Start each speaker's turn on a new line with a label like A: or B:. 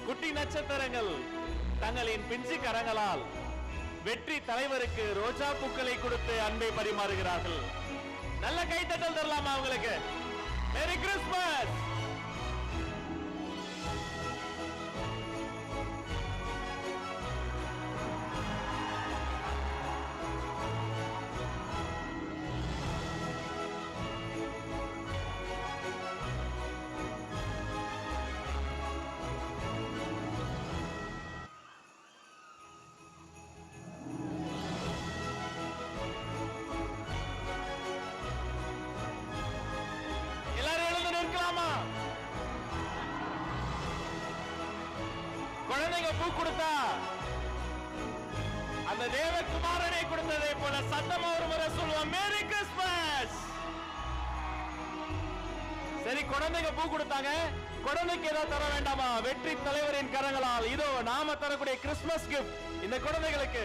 A: குட்டி நட்சத்திரங்கள் தங்களின் பிஞ்சு கரங்களால் வெற்றி தலைவருக்கு ரோஜா பூக்களை கொடுத்து அன்பை பரிமாறுகிறார்கள். நல்ல கைத்தட்டல் தரலாமா அவங்களுக்கு? Merry Christmas. குழந்தைங்க பூ கொடுத்தா அந்த தேவகுமாரனை கொடுத்ததை போல சத்தமா ஒரு முறை சொல்லுவோம், மேரி கிறிஸ்மஸ். சரி, குழந்தைங்க பூ கொடுத்தாங்க, குழந்தைக்கு ஏதாவது தர வேண்டாமா? வெற்றி தலைவரின் கரங்களால் இதோ நாம தரக்கூடிய கிறிஸ்துமஸ் கிஃப்ட் இந்த குழந்தைகளுக்கு